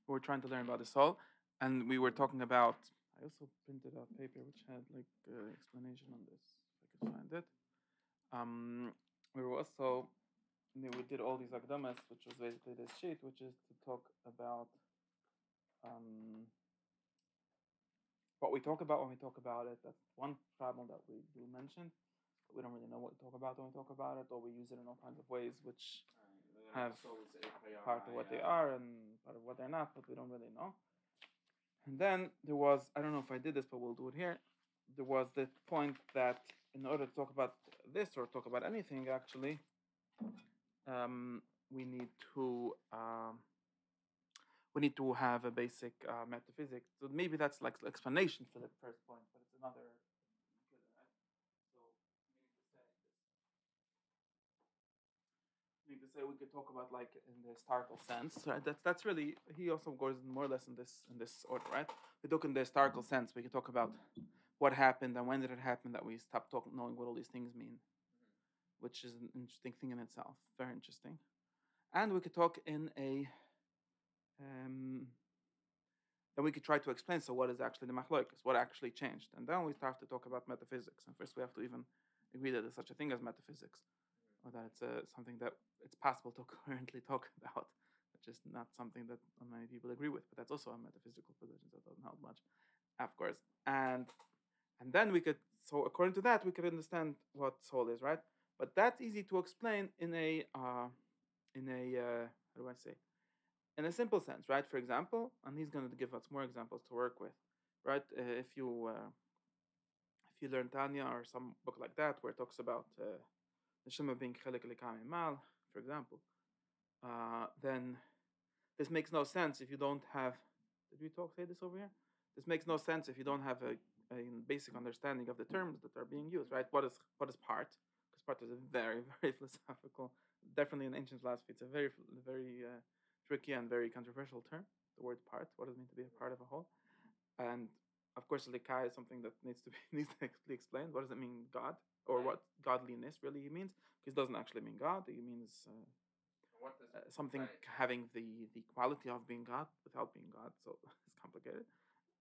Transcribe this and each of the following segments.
We were trying to learn about the soul, and we were talking about. I also printed out paper which had like explanation on this. If I could find it. We were also we did all these akdamas, which was basically this sheet, which is to talk about um, what we talk about when we talk about it. That's one problem that we do mention. But we don't really know what we talk about when we talk about it, or we use it in all kinds of ways, which have part of what they are and part of what they're not, but we don't really know. And then there was, I don't know if I did this, but we'll do it here. There was the point that in order to talk about this or talk about anything, actually, we need to have a basic metaphysics. So maybe that's like explanation for the first point, but it's another. So meaning to say we could talk about like in the historical sense. Right? That's really he also goes more or less in this order, right? We talk in the historical sense. We can talk about what happened and when did it happen that we stopped talking, knowing what all these things mean, which is an interesting thing in itself. Very interesting. And we could talk in a then we could try to explain so what is actually the machlokas, what actually changed, and then we start to talk about metaphysics. And first we have to even agree that there's such a thing as metaphysics, or that it's something that it's possible to currently talk about, which is not something that many people agree with. But that's also a metaphysical position, so it doesn't help much, of course. And then we could, so according to that, we could understand what soul is, right? But that's easy to explain in a how do I say, in a simple sense, right? For example, and he's going to give us more examples to work with, right? If you learn Tanya or some book like that where it talks about the Shema being chelik lekam imal, for example, then this makes no sense if you don't have. Did we say this over here? This makes no sense if you don't have a basic understanding of the terms that are being used, right? What is part? Because part is a very very philosophical, definitely in ancient philosophy. It's a very very tricky and very controversial term. The word part. What does it mean to be a part of a whole? And of course, likai is something that needs to be needs to be explained. What does it mean, God, or what godliness really means? Because it doesn't actually mean God. It means something having the quality of being God without being God. So it's complicated.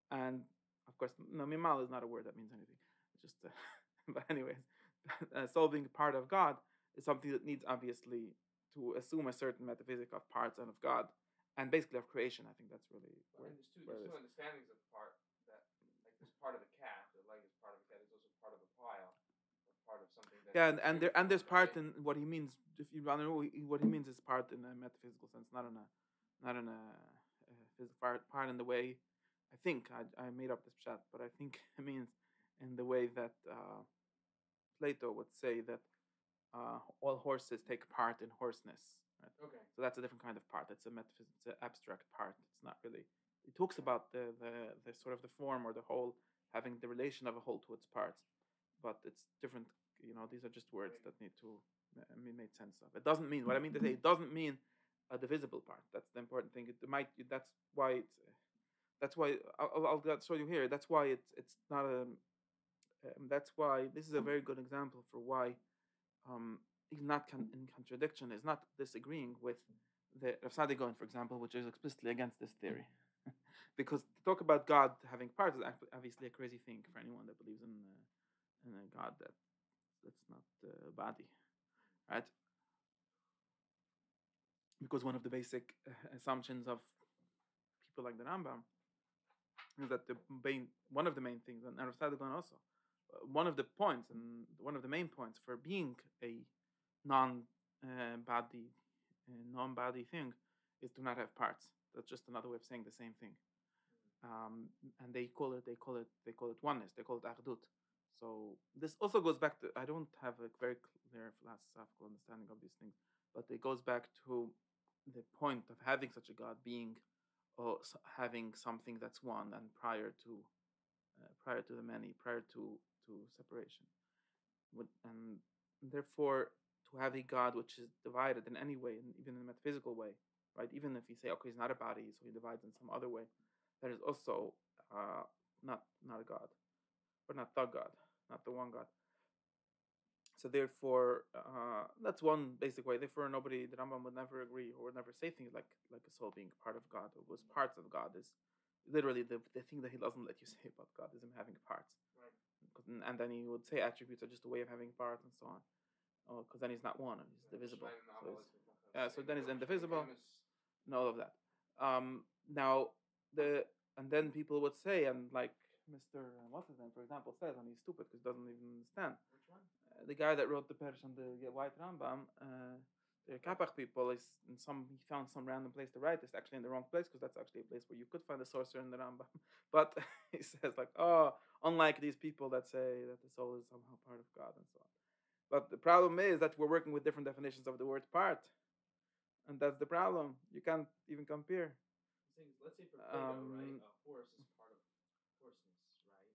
And of course, no, mimal is not a word that means anything. It's just, but anyways, soul being part of God is something that needs obviously to assume a certain metaphysic of parts and of God, and basically of creation. I think that's really where, there's two understandings of part that like there's part of a cat, the leg is part of a cat. There's also part of a pile, or part of something that. Yeah, and there's part in what he means. If you want to know what he means, is part in a metaphysical sense, not in a physical part in the way. I think I made up this chat, but I think it means in the way that Plato would say that all horses take part in horseness. Right? Okay. So that's a different kind of part. It's a metaphysical, it's an abstract part. It's not really. It talks about the sort of the form or the whole having the relation of a whole to its parts, but it's different. These are just words that need to be made sense of. It doesn't mean what I mean to say. It doesn't mean a divisible part. That's the important thing. It might. That's why it's. That's why I'll show you here. That's why it's not a. That's why this is a very good example for why is not in contradiction, is not disagreeing with the Rav Sadigon, for example, which is explicitly against this theory. Because to talk about God having parts is obviously a crazy thing for anyone that believes in a God that's not a body, right? Because one of the basic assumptions of people like the Rambam is that one of the main things, and Rav Sadigon also, one of the points and one of the main points for being a non-body non-body thing is to not have parts. That's just another way of saying the same thing. And they call it oneness. They call it achdut. So this also goes back to, I don't have a very clear philosophical understanding of these things, but it goes back to the point of having such a God being, or having something that's one and prior to the many, prior to separation. And therefore, to have a God which is divided in any way, even in a metaphysical way, right? Even if you say, okay, he's not a body, so he divides in some other way, that is also not a God, or not the God, not the one God. So therefore, that's one basic way. Therefore, the Rambam would never agree or would never say things like a soul being part of God or was parts of God is literally the thing that he doesn't let you say about God is him having parts. Right. And then he would say attributes are just a way of having parts and so on. Because then he's not one, he's divisible. So then he's indivisible, and all of that. Now and then people would say, and like Mr. What's his name, for example, says, and he's stupid because he doesn't even understand. Which one? The guy that wrote the Persian, the White Rambam, the Kapach people is he found some random place to write. It's actually in the wrong place because that's actually a place where you could find a sorcerer in the Rambam. But he says like, unlike these people that say that the soul is somehow part of God and so on. But the problem is that we're working with different definitions of the word part, and that's the problem. You can't even compare. Let's say for Plato, right? A horse is part of horseness, right?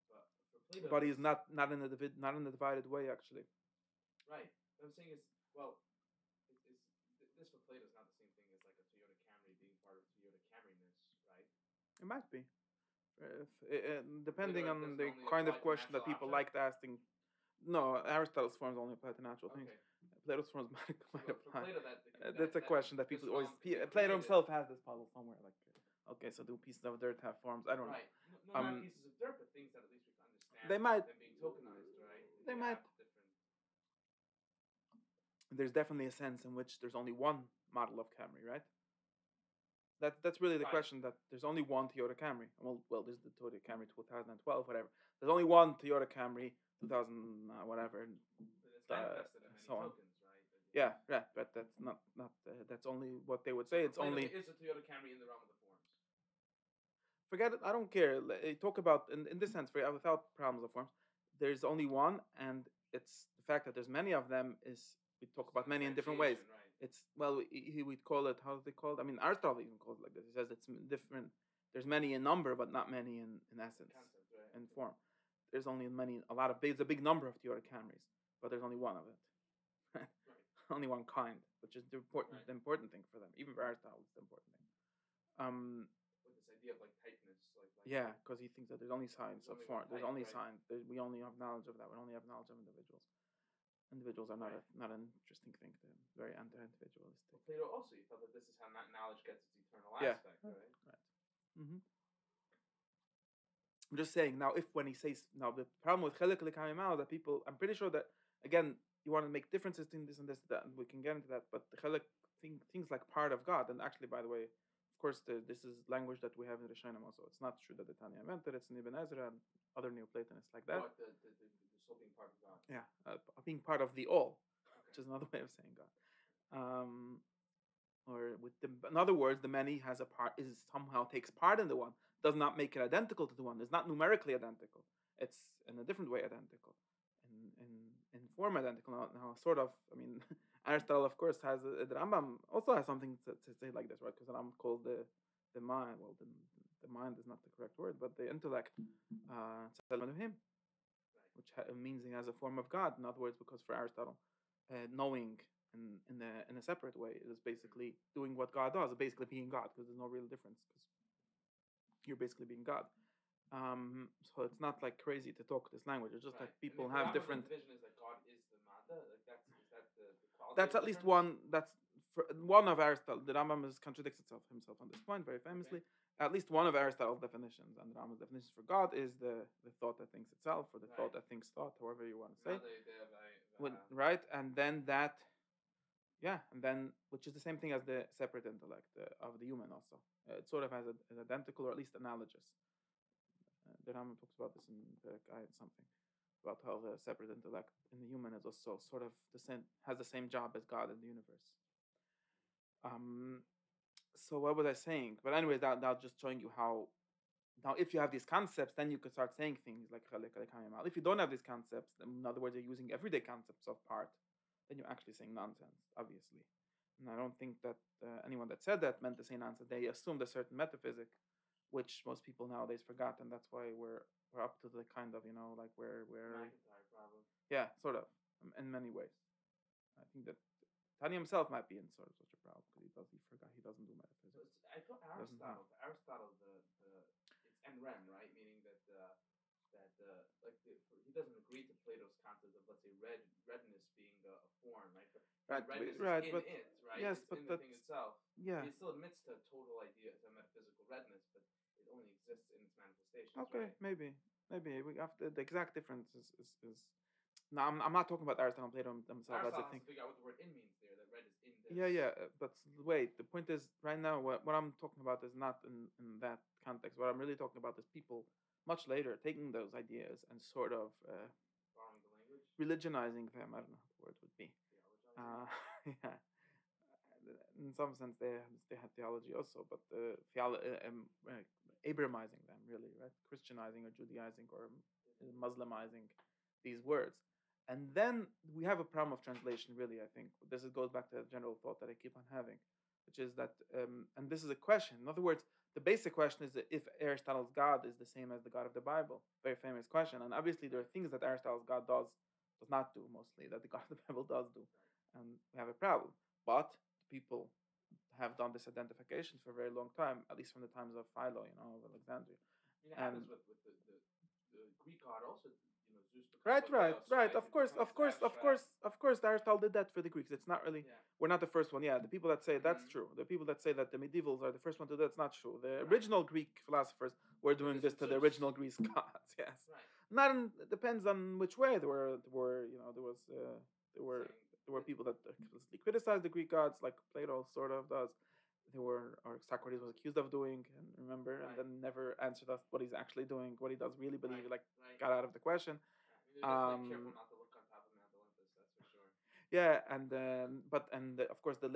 But for Plato, but he's not in a divided way actually. Right. What I'm saying is, well, this for Plato is not the same thing as like a Toyota Camry being part of Toyota Camryness, right? It might be, depending on the kind of question that people liked asking. No, Aristotle's forms only apply to natural things. Plato's forms might apply. That's a question that people always. Plato himself has this puzzle somewhere. Like, okay, so do pieces of dirt have forms? I don't know. Right. No, not pieces of dirt, but things that at least we can understand. They might. Them being tokenized, right? They might. There's definitely a sense in which there's only one model of Camry, right? That's really the question. That there's only one Toyota Camry. Well, there's the Toyota Camry 2012, whatever. There's only one Toyota Camry 2000, whatever. So on. Tokens, right? Yeah, but that's not that's only what they would say. It's only. Is a Toyota Camry in the realm of the forms? Forget it. I don't care. Talk about in this sense, without problems of forms. There's only one, and it's the fact that there's many of them. Is we talk about many in different ways. Right. It's we'd call it, how do they call it? I mean, Aristotle even calls it like this. He says it's different. There's many in number, but not many in essence, in form. There's only there's a big number of Toyota Camrys, but there's only one of it. Right. Only one kind, which is the important thing for them. Even for Aristotle, it's the important thing. With this idea of like typeness, yeah, because he thinks that there's only signs of form. There's only signs. We only have knowledge of that. We only have knowledge of individuals. Individuals are not an interesting thing. They're very anti-individualistic. Well, Plato also, you thought that this is how knowledge gets its eternal aspect, right? Right. Mm-hmm. I'm just saying now. When he says now, the problem with chelik l'kamim that people, I'm pretty sure that again you want to make differences between this and this, that, and we can get into that. But the chelik things like part of God, and actually, by the way, of course, this is language that we have in Rishonim also. It's not true that the Tanya invented it. It's in Ibn Ezra and other Neoplatonists like that. What, the soul being part of God? Yeah, being part of the all, which is another way of saying God. Or in other words, the many has a part, somehow takes part in the one, does not make it identical to the one. It's not numerically identical. It's in a different way identical, in form identical. Now sort of. I mean, Aristotle, of course, has the Rambam also has something to say like this, right? Because the Rambam calls the mind. Well, the mind is not the correct word, but the intellect, element of him, which means he has a form of God. In other words, because for Aristotle, knowing in a separate way is basically doing what God does, basically being God, because there's no real difference, because you're basically being God. So it's not like crazy to talk this language. It's just that people have different. The vision is that God is the Mada. Like is that the that's at least one. That's one of Aristotle. The Rambam contradicts himself on this point very famously. Okay. At least one of Aristotle's definitions, and the Rambam's definitions for God is the thought that thinks itself, or the thought that thinks thought, however you want to say. Right, and then that. Yeah, and then which is the same thing as the separate intellect of the human also. It sort of has an identical or at least analogous. The Rambam talks about this in the guide something about how the separate intellect in the human is also sort of has the same job as God in the universe. So what was I saying? But anyways, that just showing you how. Now, if you have these concepts, then you could start saying things like if you don't have these concepts, then in other words, you're using everyday concepts of part, then you're actually saying nonsense, obviously. And I don't think that anyone that said that meant to say nonsense. They assumed a certain metaphysic, which most people nowadays forgot, and that's why we're up to the kind of like we're yeah, sort of in many ways. I think that Tanya himself might be in sort of such a problem because he forgot he doesn't do metaphysics. I thought Aristotle, it's en rem, right? Meaning that that he doesn't agree to Plato's concept of, let's say, redness being a form, right? But Right, redness right, is in but it, right? yes, It's but in the that's thing itself. yeah. But he still admits to a total idea, to metaphysical redness, but it only exists in its manifestations, Okay, right? maybe we have the exact difference is. No, I'm not talking about Aristotle and Plato themselves. That's the Aristotle has thing. to figure out what the word "in" means there. That red is in this. Yeah. But wait, the point is, right now, what I'm talking about is not in that context. What I'm really talking about is people much later taking those ideas and sort of Borrowing the language, religionizing them. I don't know what the word would be. theologizing. Yeah, in some sense they have theology also, but Abrahamizing them really, right? Christianizing or Judaizing or Muslimizing these words, and then we have a problem of translation. Really, I think goes back to the general thought that I keep on having, which is that, and this is a question. In other words, the basic question is that if Aristotle's God is the same as the God of the Bible, very famous question, and obviously there are things that Aristotle's God does not do, mostly that the God of the Bible does do, and we have a problem. But people have done this identification for a very long time, at least from the times of Philo, of Alexandria. I mean, it And happens with the Greek god also. Zeus right, becomes Theos, right? of It course, becomes abstract. Aristotle did that for the Greeks. It's not really. Yeah. We're not the first one. Yeah, the people that say that's true. The people that say that the medievals are the first one to do that's not true. The original Greek philosophers were doing this to the original Greek gods. Yes. Right. Not in, it depends on which way. There were people that explicitly criticized the Greek gods, like Plato sort of does. Or Socrates was accused of doing, and remember, and then never answered us what he's actually doing, what he does really believe, got out of the question. I mean, they're definitely careful not to look on top of Mount Olympus, that's for sure. Yeah, of course the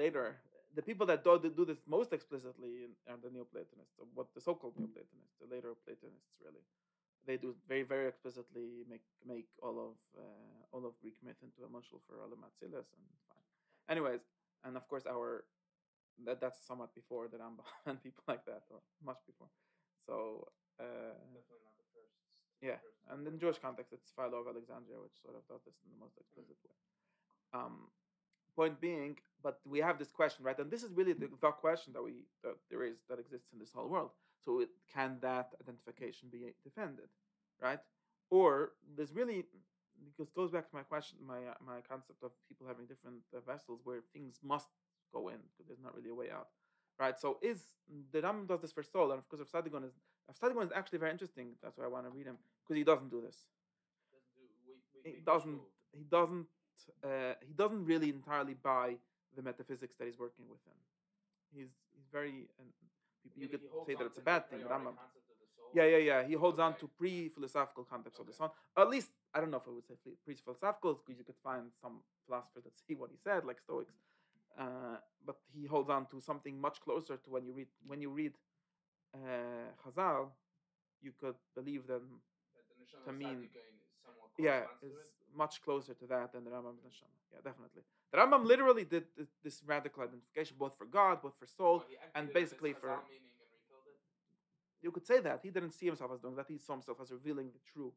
people that do this most explicitly are the Neoplatonists, or what the so-called Neoplatonists, the later Platonists, really. They do very very explicitly make all of Greek myth into a mushal for Olam Atzilus, and fine. Anyways, and of course that's somewhat before the Rambam and people like that, or much before. So Definitely not the first. yeah, and in Jewish context, it's Philo of Alexandria, which sort of does this in the most explicit way. Point being, but we have this question, right? And this is really the question that exists in this whole world. So can that identification be defended, right? Or there's really, because it goes back to my question, my concept of people having different vessels where things must go in because there's not really a way out, right? So the Ram does this for soul, and of course, if Sadigon is actually very interesting. That's why I want to read him, because he doesn't do this. He doesn't. He doesn't. He doesn't really entirely buy the metaphysics that he's working within. He's very, and you could say that it's a bad thing. Rambam. Yeah. He holds on to pre-philosophical concepts of the soul. At least I don't know if I would say pre-philosophical, because you could find some philosophers that say what he said, like Stoics. But he holds on to something much closer to when you read Chazal, you could believe them to mean is much closer to that than the Rambam's neshama. Yeah, definitely. The Rambam literally did this radical identification, both for God, both for soul, and basically for. You could say that he didn't see himself as doing that. He saw himself as revealing the true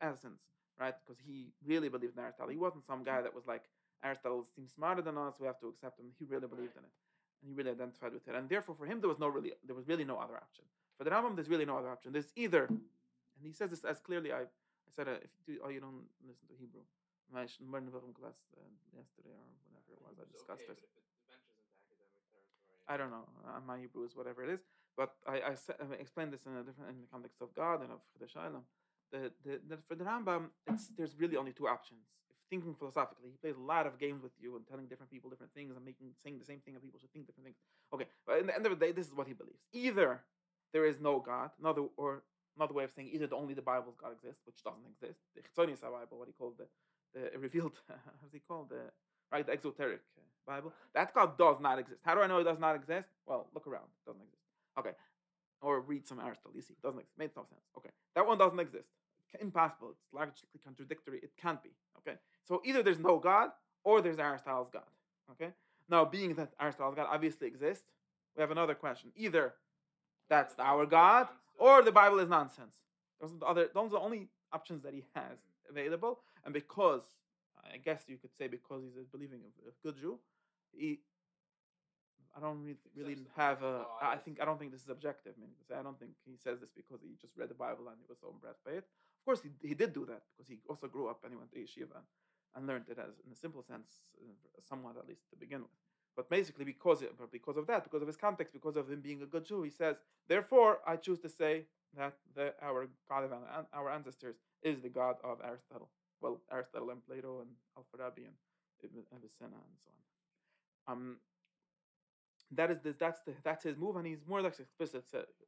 essence, right? Because he really believed in Aristotle. He wasn't some guy that was like, Aristotle seems smarter than us, we have to accept him. He really believed in it, and he really identified with it. And therefore, for him, there was really no other option. For the Rambam, there's really no other option. There's either, and he says this as clearly. I said, if you don't listen to Hebrew, I learned about class yesterday or whenever it was. I discussed this. I don't know. My Hebrew is whatever it is, but I explained this in the context of God and of the Shalom. For the Rambam, there's really only two options. If thinking philosophically, he plays a lot of games with you and telling different people different things and saying the same thing, and people should think different things. Okay, but in the end of the day, this is what he believes. Either there is no God, another way of saying either only the Bible's God exists, which doesn't exist. The Chitzonius Bible, what he called the revealed, how's he called, the exoteric Bible. That God does not exist. How do I know it does not exist? Well, look around. It doesn't exist. Okay. Or read some Aristotle. You see, it doesn't exist. Makes no sense. Okay. That one doesn't exist. Impossible. It's logically contradictory. It can't be. Okay. So either there's no God or there's Aristotle's God. Okay. Now, being that Aristotle's God obviously exists, we have another question. Either that's our God or the Bible is nonsense. Those are the only options that he has available. And because, I guess you could say, because he's a believing of good Jew, I don't really Accepts the have belief of a. God as I don't think this is objective. I mean, I don't think he says this because he just read the Bible and he was so impressed by it. Of course, he did do that because he also grew up and he went to yeshiva and learned it as in a simple sense, somewhat at least to begin with. But basically, because of that, because of his context, because of him being a good Jew, he says, therefore, I choose to say that our God of our ancestors is the God of Aristotle. Well, Aristotle and Plato and Al-Farabi and Ibn Avicenna and so on. That is this. That's his move, and he's more or less explicit.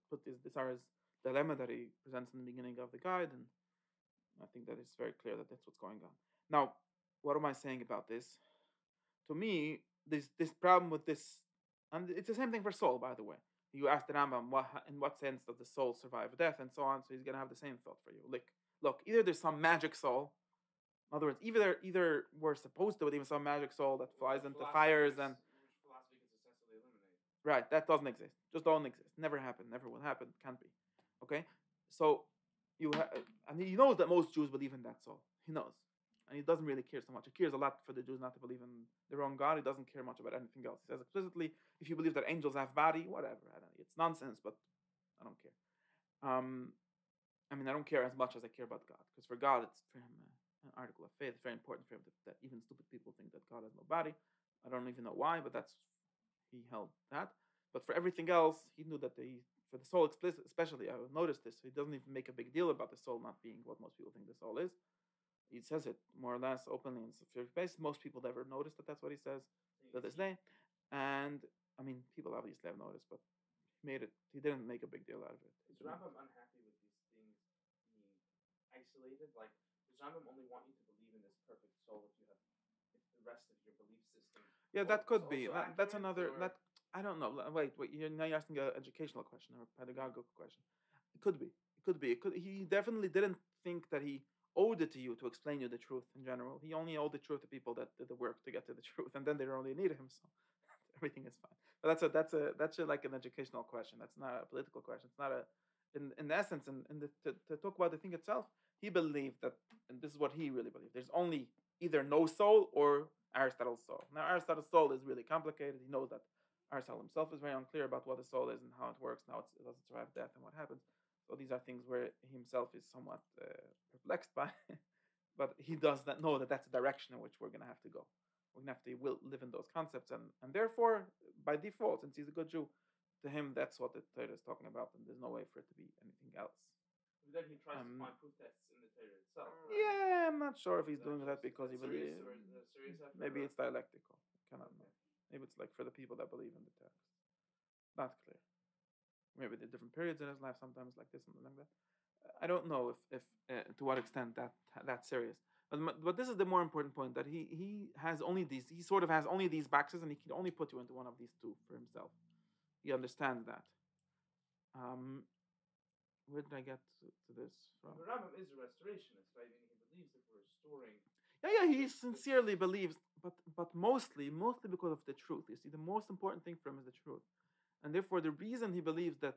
Put this are his dilemma that he presents in the beginning of the guide, and I think that it's very clear that that's what's going on. Now, what am I saying about this? To me, this problem with this, and it's the same thing for soul, by the way. You ask the Rambam, in what sense does the soul survive death, and so on. So he's gonna have the same thought for you. Look, either there's some magic soul. In other words, either we're supposed to believe in some magic soul that flies into fires and which philosophy can successfully eliminate. right, that doesn't exist. Just don't exist. Never happened. Never will happen. Can't be. Okay. So and he knows that most Jews believe in that soul. He knows, and he doesn't really care so much. He cares a lot for the Jews not to believe in their own God. He doesn't care much about anything else. He says explicitly, if you believe that angels have body, whatever. It's nonsense, but I don't care. I mean, I don't care as much as I care about God, because for God, it's for him an article of faith. It's very important for him that even stupid people think that God has no body. I don't even know why, but that's he held that. But for everything else, he knew that for the soul explicit, especially, I noticed this. He doesn't even make a big deal about the soul not being what most people think the soul is. He says it more or less openly in specific basis. Most people never notice that that's what he says to this day. And I mean, people obviously have noticed, but he didn't make a big deal out of it. Is Rambam unhappy with these things being isolated? Like, does Rambam only want you to believe in this perfect soul if the rest of your belief system Yeah, that is could be. also That's accurate, another. or That I don't know. Wait. Now you're asking an educational question or a pedagogical question. It could be. It could be. It could. He definitely didn't think that he owed it to you to explain you the truth in general. He only owed the truth to people that did the work to get to the truth, and then they only need him. So everything is fine. But that's like an educational question. That's not a political question. It's not a. In essence, to talk about the thing itself, he believed that, and this is what he really believed. There's only either no soul or Aristotle's soul. Now, Aristotle's soul is really complicated. He knows that Aristotle himself is very unclear about what the soul is and how it works, and how it doesn't survive death and what happens. So these are things where he himself is somewhat perplexed by, but he does not know that that's the direction in which we're going to have to go. We're going to have to live in those concepts, and therefore, by default, since he's a good Jew, to him that's what the Torah is talking about, and there's no way for it to be anything else. then he tries to find proof texts in the Torah itself. Right? Yeah, I'm not sure if he's doing that because he believes. Serious effort, Maybe it's dialectical. Cannot okay. know. Maybe it's like for the people that believe in the text. Not clear. Maybe the different periods in his life, sometimes like this, something like that. I don't know if to what extent that's serious. But this is the more important point, that he has only these. He sort of has only these boxes, and he can only put you into one of these two for himself. He understands that. Where did I get to this from? The Rambam is a restorationist, right? I mean, he believes that we're restoring. Yeah, he sincerely believes, but mostly because of the truth. You see, the most important thing for him is the truth, and therefore the reason he believes that,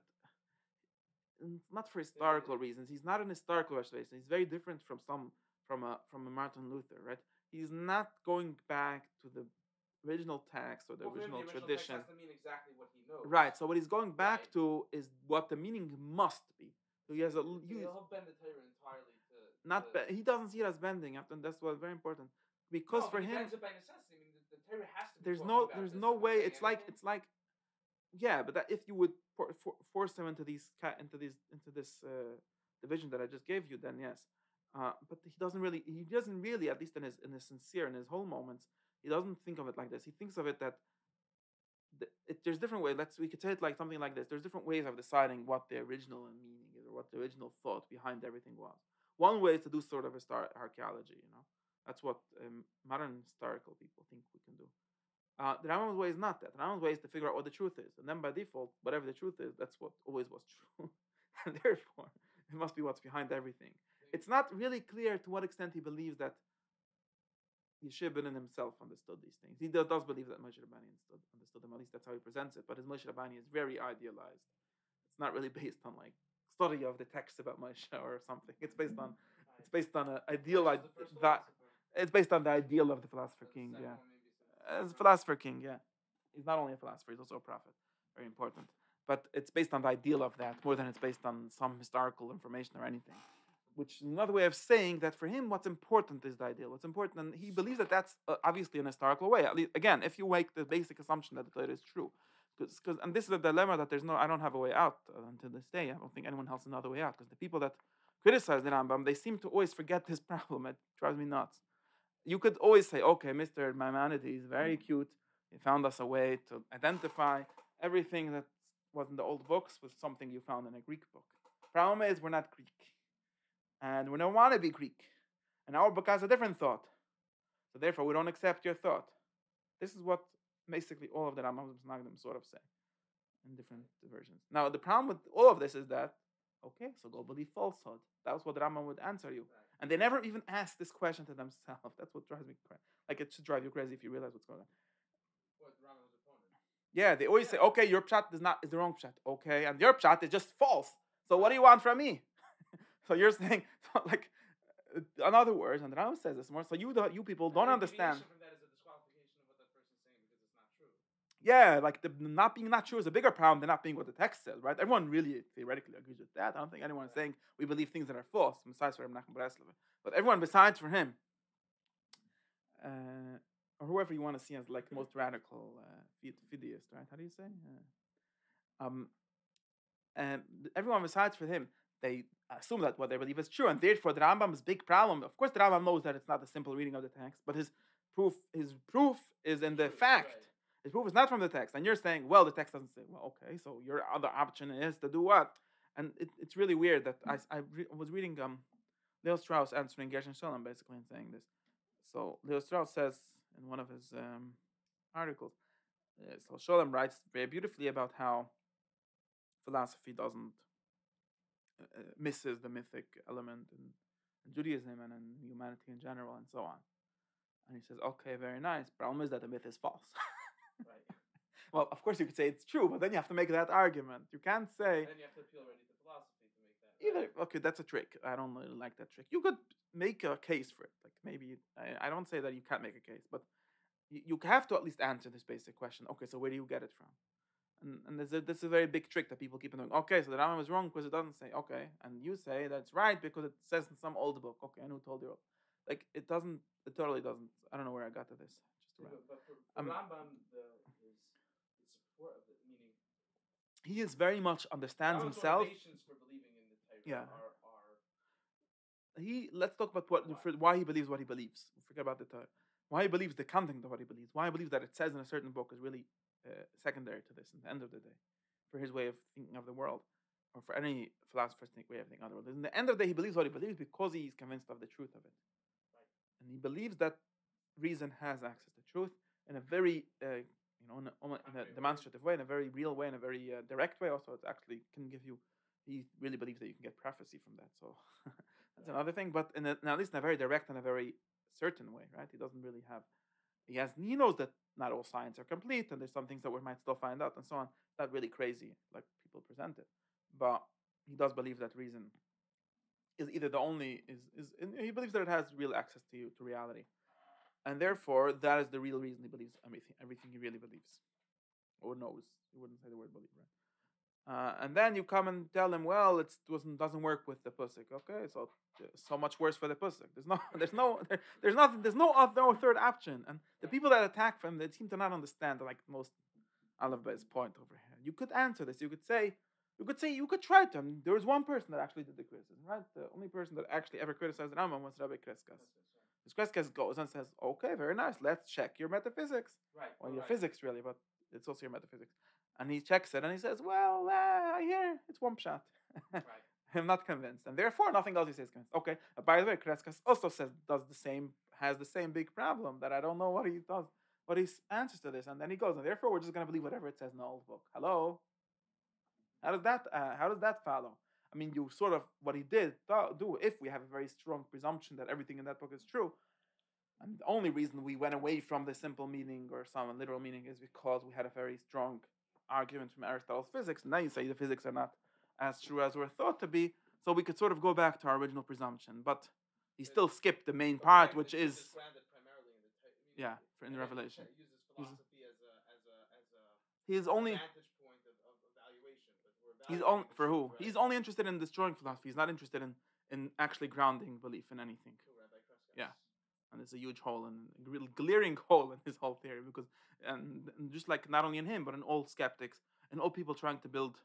not for historical reasons. He's not an historical restoration. He's very different from a Martin Luther, right? He's not going back to the original text or the original tradition. Text has to mean exactly what he knows. Right. So what he's going back to is what the meaning must be. So he has a he'll bend the Torah entirely to not he doesn't see it as bending. And that's what very important, because for him, bends it by necessity. I mean, the Torah has to. There's no way. It's like yeah, but that if you would force him into this division that I just gave you, then yes. But he doesn't really, at least in his sincere, in his whole moments, he doesn't think of it like this. He thinks of it that there's different ways. We could say it like something like this. There's different ways of deciding what the original meaning is, or what the original thought behind everything was. One way is to do sort of archaeology. That's what modern historical people think we can do. The Rambam's way is not that. The Rambam's way is to figure out what the truth is, and then by default, whatever the truth is, that's what always was true, and therefore it must be what's behind everything. It's not really clear to what extent he believes that Yeshua ben himself understood these things. He does believe that Moshe Rabbani understood them. At least that's how he presents it. But his Moshe Rabbani is very idealized. It's not really based on like study of the text about Moshe or something. It's based on an ideal that it's based on the ideal of the philosopher king. Yeah, as a philosopher king. Yeah. He's not only a philosopher; he's also a prophet. Very important. But it's based on the ideal of that more than it's based on some historical information or anything. Which is another way of saying that for him, what's important is the ideal. What's important, and he believes that that's obviously an historical way. At least, again, if you make the basic assumption that the Torah is true, because and this is a dilemma that there's no, I don't have a way out until this day. I don't think anyone has another way out because the people that criticize the Rambam, they seem to always forget this problem. It drives me nuts. You could always say, okay, Mr. Maimonides is very cute. He found us a way to identify everything that was in the old books with something you found in a Greek book. Problem is, we're not Greek. And we don't want to be Greek. And our book has a different thought. So therefore, we don't accept your thought. This is what basically all of the Rambam Nagdim sort of say in different versions. Now, the problem with all of this is that, okay, so go believe falsehood. That was what the Rambam would answer you. And they never even ask this question to themselves. That's what drives me crazy. Like, it should drive you crazy if you realize what's going on. What, Rambam's opponent? Yeah, they always say, okay, your pshat is the wrong pshat. Okay, and your pshat is just false. So what do you want from me? So you're saying, like, in other words, and the Rambam says this more. So you people don't understand. From that is a disqualification of what that person's saying because it's not true. Yeah, like the not being not true is a bigger problem than not being what the text says, right? Everyone really theoretically agrees with that. I don't think anyone is saying we believe things that are false, besides for Menachem Breslev. But everyone besides for him, or whoever you want to see as like most radical fideist, right? How do you say? And everyone besides for him, they assume that what they believe is true, and therefore the Rambam's big problem. Of course, the Rambam knows that it's not a simple reading of the text, but his proof is in the fact. Right. His proof is not from the text, and you're saying, well, the text doesn't say. Well, okay, so your other option is to do what? And it's really weird that I was reading Leo Strauss answering Gershon Shalom basically and saying this. So Leo Strauss says in one of his articles, so Shalom writes very beautifully about how philosophy doesn't misses the mythic element in Judaism and in humanity in general and so on. And he says, okay, very nice. Problem is that the myth is false. Right. Well, of course you could say it's true, but then you have to make that argument. You can't say. Then you have to appeal already to philosophy to make that. Right. Either okay, that's a trick. I don't really like that trick. You could make a case for it. Like maybe I don't say that you can't make a case, but you have to at least answer this basic question. Okay, so where do you get it from? And this is a very big trick that people keep on doing. Okay, so the Rambam is wrong because it doesn't say. Okay, and you say that's right because it says in some old book. Okay, and who told you? Like it doesn't. It totally doesn't. I don't know where I got to this. But for Rambam, his support of it, meaning he is very much understands Rambam's himself. Motivations for believing in the Torah are let's talk about why he believes what he believes. Forget about the Torah. Why he believes the content of what he believes. Why he believes that it says in a certain book is really secondary to this in the end of the day, for his way of thinking of the world, or for any philosopher's way of thinking of the world. In the end of the day, he believes what he believes because he is convinced of the truth of it, and he believes that reason has access to truth in a very, in a demonstrative way, in a very real way, in a very direct way. Also, it actually can give you. He really believes that you can get prophecy from that. So that's another thing, but at least in a very direct and a very certain way, right? He doesn't really have. He knows that not all science are complete, and there's some things that we might still find out, and so on. Not really crazy like people present it, but he does believe that reason is either the only he believes that it has real access to reality, and therefore that is the real reason he believes everything he really believes or knows. He wouldn't say the word believe, right? And then you come and tell him, well, it doesn't work with the pusik. Okay, so much worse for the pusik. There's no third option. And the people that attack him, they seem to not understand like most Aleph-Bay's point over here. You could answer this. You could try to. There was one person that actually did the criticism, right? The only person that actually ever criticized Rambam was Rabbi Kreskas. Kreskas goes and says, okay, very nice. Let's check your metaphysics. Right. Well, your physics really, but it's also your metaphysics. And he checks it and he says, well, I hear it's one pshat. Right. I'm not convinced. And therefore, nothing else he says is convinced. Okay. By the way, Kreskas also has the same big problem that I don't know what he does, what he answers to this. And then he goes, and therefore, we're just going to believe whatever it says in the old book. Hello? How does that follow? I mean, you sort of, what he did do, if we have a very strong presumption that everything in that book is true, and the only reason we went away from the simple meaning or some literal meaning is because we had a very strong argument from Aristotle's physics. And now you say the physics are not as true as we're thought to be, so we could sort of go back to our original presumption. But he still skipped the main part, which is grounded primarily in the in the Revelation. Uses philosophy as He's only vantage point of evaluation, but we're he's evaluating only the for truth, who? right? He's only interested in destroying philosophy. He's not interested in actually grounding belief in anything. Cool, Rabbi Kreskas. Yeah. And there's a huge hole and a real glaring hole in his whole theory because and just like not only in him but in all skeptics and all people trying to build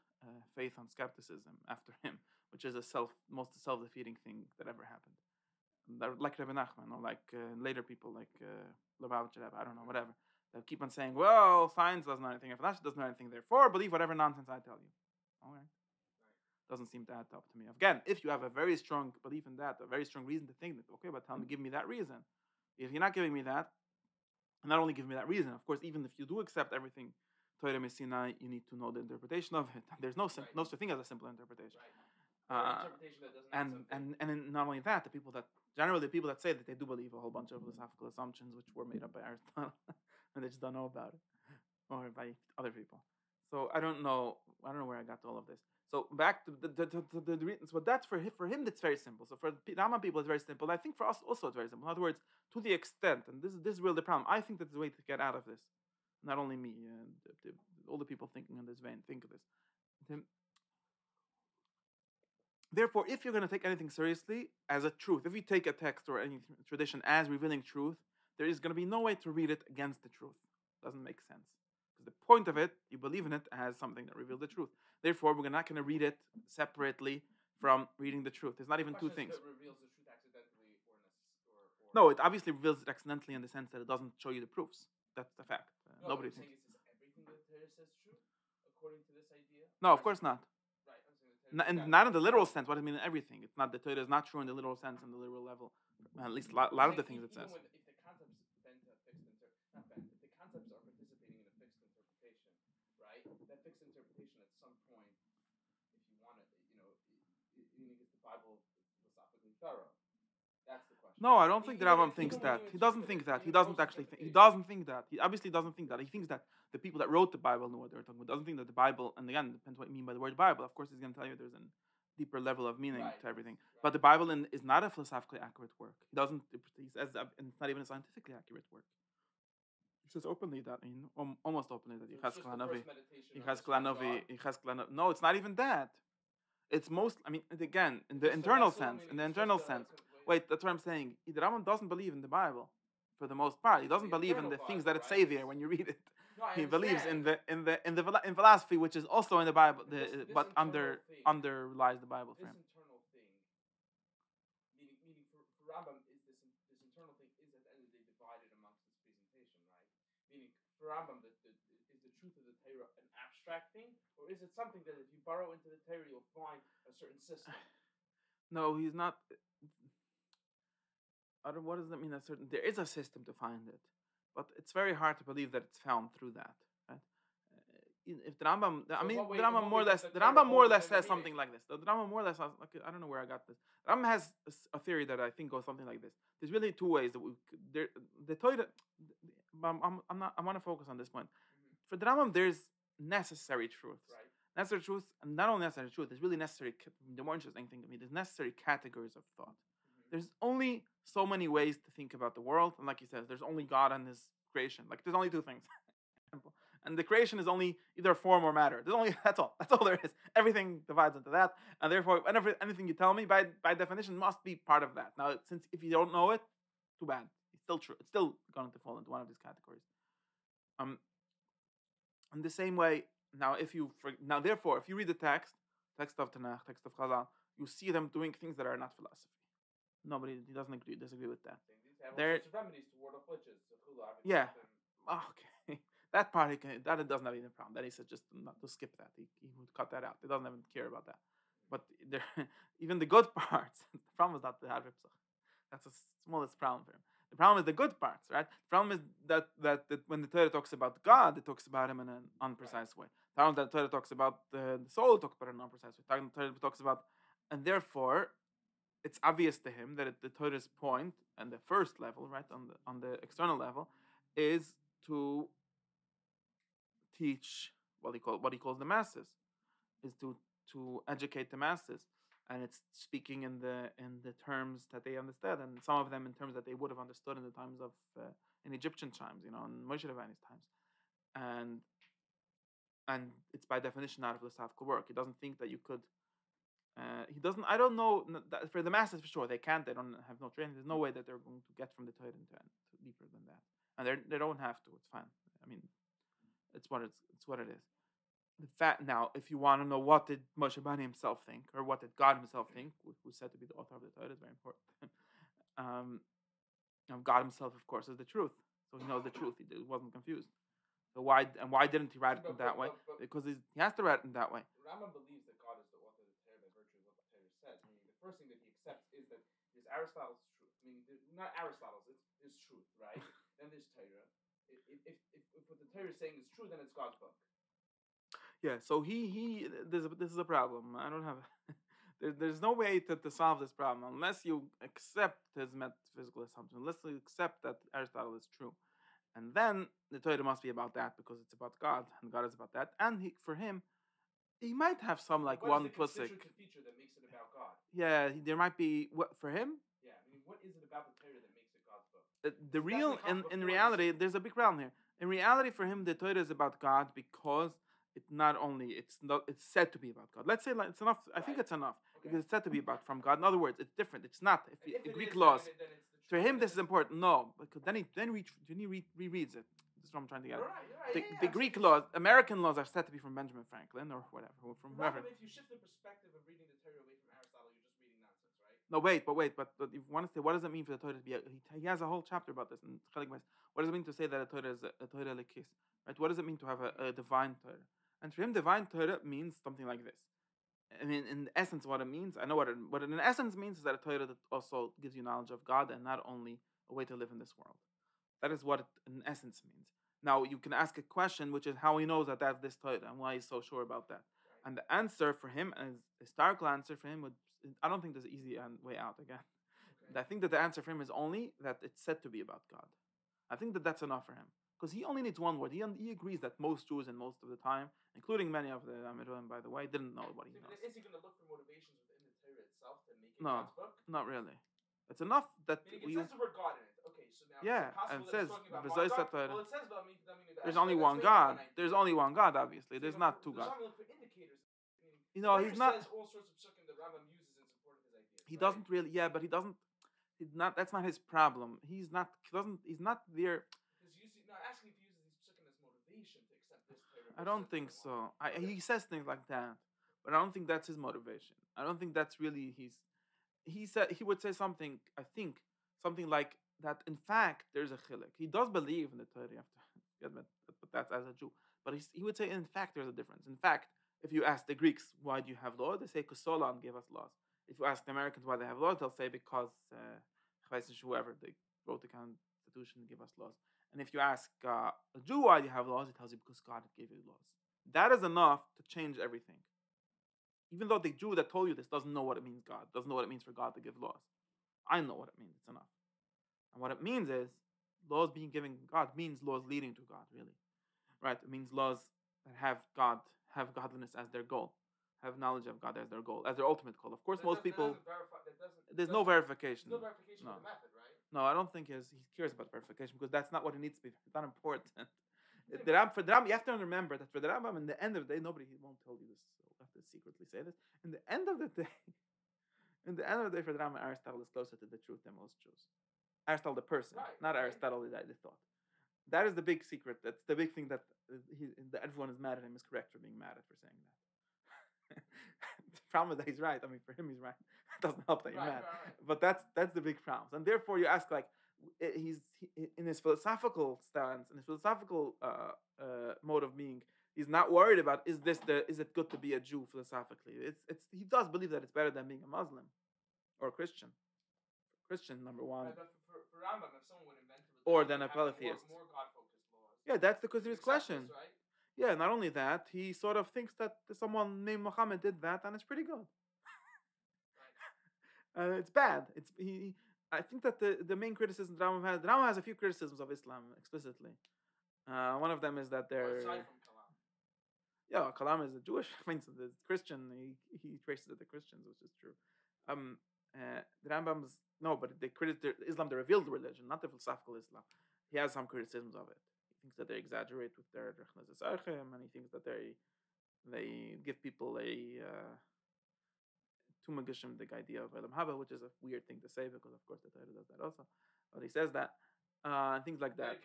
faith on skepticism after him, which is a most self-defeating thing that ever happened. Like Rebbe Nachman or like later people like Lubavitch, I don't know, whatever. They keep on saying, well, science doesn't know anything, philosophy doesn't know anything, therefore believe whatever nonsense I tell you. All right. Doesn't seem to add up to me. Again, if you have a very strong belief in that, a very strong reason to think that, okay, but tell me, give me that reason. If you're not giving me that, not only give me that reason, of course, even if you do accept everything Torah Messina, you need to know the interpretation of it. There's no no such thing as a simple interpretation. Interpretation that doesn't and not only that, the people that say that they do believe a whole bunch of philosophical assumptions which were made up by Aristotle and they just don't know about it or by other people. So I don't know where I got all of this. So back to the reasons. So that's for him that's very simple. So for the Rama people it's very simple. I think for us also it's very simple. In other words, to the extent, and this is really the problem. I think that there's a way to get out of this. Not only me, all the people thinking in this vein think of this. Therefore, if you're going to take anything seriously as a truth, if you take a text or any tradition as revealing truth, there is going to be no way to read it against the truth. Doesn't make sense. Because the point of it, you believe in it as something that reveals the truth. Therefore, we're not going to read it separately from reading the truth. There's not even two things. It reveals the truth accidentally or no, it obviously reveals it accidentally in the sense that it doesn't show you the proofs. That's the fact. No, Nobody thinks. Is everything that Torah says true according to this idea? No, of course not. Right. Not in the literal sense. What I mean in everything. It's not the Torah is not true in the literal sense, in the literal level. At least a lot of the things it says. If the concepts bend to a fixed not bend, if the concepts are participating in a fixed interpretation, right? That fixed interpretation at some point, if you want it, you need the Bible philosophically thorough. That's the question. No, I don't think the Rambam thinks that. He doesn't think that. He doesn't actually think. He doesn't think that. He obviously doesn't think that. He thinks that the people that wrote the Bible know what they're talking about. Doesn't think that the Bible, and again, depends what you mean by the word Bible. Of course, he's going to tell you there's a deeper level of meaning to everything. Right. But the Bible is not a philosophically accurate work. He doesn't. He says, and it's not even a scientifically accurate work. He says openly that. I mean, almost openly that No, it's not even that. It's most. I mean, again, in the internal sense. In the internal sense. Wait, that's what I'm saying. The Rambam doesn't believe in the Bible, for the most part. He doesn't believe in the things that it say there when you read it. No, he believes in philosophy, which is also in the Bible, but underlies the Bible for him. This internal thing, meaning for Rambam, is this internal thing is at the end of the day divided amongst this presentation, right? Meaning for Rambam, is the truth of the Torah an abstract thing, or is it something that if you burrow into the Torah, you'll find a certain system? No, he's not. What does that mean? There is a system to find it, but it's very hard to believe that it's found through that. Right? If the Rambam, the Rambam more or less says something like this. The Rambam more or less, I don't know where I got this. The Rambam has a theory that I think goes something like this. There's really two ways that the Torah. I want to focus on this point. Mm-hmm. For the Rambam, there's necessary truths. Right. Necessary truths, and not only necessary truth. There's really necessary. The more interesting thing to me, there's necessary categories of thought. There's only so many ways to think about the world, and like he says, there's only God and His creation. Like there's only two things, and the creation is only either form or matter. That's all. That's all there is. Everything divides into that, and therefore, anything you tell me, by definition, must be part of that. Now, since if you don't know it, too bad. It's still true. It's still going to fall into one of these categories. In the same way, therefore, if you read the text of Tanakh, text of Chazal, you see them doing things that are not philosophy. He doesn't disagree with that. There remedies to ward off witches. Yeah. Okay. That part that doesn't have any problem. That he said just not to skip that. He would cut that out. He doesn't even care about that. But even the good parts. The problem is not the Hadripsach. That's the smallest problem for him. The problem is the good parts, right? The problem is that when the Torah talks about God, it talks about Him in an unprecise way. The problem is that the Torah talks about the soul, it talks about it in an unprecise way. The Torah talks about, and therefore, it's obvious to him that the Torah's point, and the first level, right, on the external level, is to teach what he calls the masses, is to educate the masses, and it's speaking in the terms that they understand, and some of them in terms that they would have understood in the times of in Egyptian times, in Moshe Rabbeinu's times, and and it's by definition not a philosophical work. He doesn't think that you could. He doesn't. I don't know. For the masses, for sure, they can't. They don't have no training. There's no way that they're going to get from the Torah into deeper than that, and they don't have to. It's fine. I mean, it's what it is. The fact now, if you want to know what did Moshe Rabbeinu himself think, or what did God himself think, who's said to be the author of the Torah, is very important. um, God himself, of course, is the truth, so he knows the truth. He wasn't confused. So why didn't he write it in that way? Because he has to write it in that way. Rambam believes that God is the author of the Torah by virtue of what the Torah says. Meaning, the first thing that he accepts is that there's Aristotle's truth. Meaning, not Aristotle's, it's truth, right? Then there's Torah. If what the Torah is saying is true, then it's God's book. Yeah. So this is a problem. I don't have. There's no way to solve this problem unless you accept his metaphysical assumption, unless you accept that Aristotle is true. And then the Torah must be about that because it's about God, and God is about that. And for him, he might have some like what one is the constitutive feature that makes it about God? Yeah, there might be what for him. Yeah, I mean, what is it about the Torah that makes it God's book? The real in reality, there's a big problem here. In reality, for him, the Torah is about God because it's said to be about God. Let's say like, it's enough. I think it's enough because it's said to be about from God. In other words, it's different. It's not if Greek laws. For him, this is important. No, because then he rereads it. This is what I'm trying to get. The Greek laws, American laws, are said to be from Benjamin Franklin or whatever, from whoever. If you shift the perspective of reading the Torah away from Aristotle, you're just reading nonsense, right? No, but if you want to say, what does it mean for the Torah to be? He has a whole chapter about this in Chelik Mes. What does it mean to say that a Torah is a Torah lekis? Right? What does it mean to have a divine Torah? And for him, divine Torah means something like this. I mean, in essence, what it means, I know what it in essence means is that a Torah that also gives you knowledge of God and not only a way to live in this world. That is what it in essence means. Now, you can ask a question, which is how he knows that that's this Torah and why he's so sure about that. And the answer for him, as the historical answer for him, I don't think there's an easy way out again. Okay. I think that the answer for him is only that it's said to be about God. I think that that's enough for him. Because he only needs one word. He agrees that most Jews and most of the time, including many of the Amirim, by the way, didn't know what he knows. Is he going to look for motivations within the Torah itself to make it God's book? Not really. It's enough that it says the word God in it. Okay, so now and it says well, it says there's only one God. There's only one God, obviously. There's not two gods. Look for indicators. He's not. Says all sorts of psukim that Rambam uses in support of his ideas. He doesn't really. Yeah, but he doesn't. He's not. That's not his problem. He's not. He's not there. Not asking if he uses these psukim as motivation to accept this Torah. I don't think so. He says things like that, but I don't think that's his motivation. I don't think that's really his. He would say something. I think something like that. In fact, there's a chilek. He does believe in the Torah. You have to admit, but that's as a Jew. But he would say, in fact, there's a difference. In fact, if you ask the Greeks why do you have law, they say because Solon gave us laws. If you ask the Americans why they have laws, they'll say because whoever they wrote the Constitution and give us laws. And if you ask a Jew why you have laws, he tells you because God gave you laws. That is enough to change everything. Even though the Jew that told you this doesn't know what it means, doesn't know what it means for God to give laws. I know what it means. It's enough. And what it means is laws being given God means laws leading to God, really. Right? It means laws that have godliness as their goal, have knowledge of God as their goal, as their ultimate goal. Of course, most people. There's no verification. There's no verification of the method, right? No, I don't think he cares about verification because that's not what it needs to be. It's not important. For the Rambam, you have to remember that for the Rambam, in the end of the day, nobody won't tell you this. So we'll have to secretly say this. In the end of the day, for the Rambam, Aristotle is closer to the truth than most Jews. Aristotle, the person, not Aristotle, the thought. That is the big secret. That's the big thing that everyone is mad at him is correct for being mad at for saying that. The problem is that he's right. I mean, for him, he's right. It doesn't help that you're mad. But that's the big problem. And therefore, you ask, like, he's in his philosophical stance, in his philosophical mode of being, he's not worried about is it good to be a Jew philosophically. He does believe that it's better than being a Muslim or a Christian. Christian, number one. But for Rambam, if someone would invent it, or than a polytheist. More God-focused laws. Yeah, that's because of his question. This, right? Yeah, not only that, he sort of thinks that someone named Muhammad did that, and it's pretty good. It's bad. I think that the main criticism Rambam has a few criticisms of Islam explicitly. One of them is that they're. Aside from Kalam. Yeah, Kalam is a Jewish. I mean, the Christian. He traces it to Christians, which is true. The Rambam's but Islam, the revealed religion, not the philosophical Islam. He has some criticisms of it. He thinks that they exaggerate with their Rechnes Archem, and he thinks that they give people a too magishimdik idea of Elam Haba, which is a weird thing to say because of course the Torah does that also, but he says that and things like that.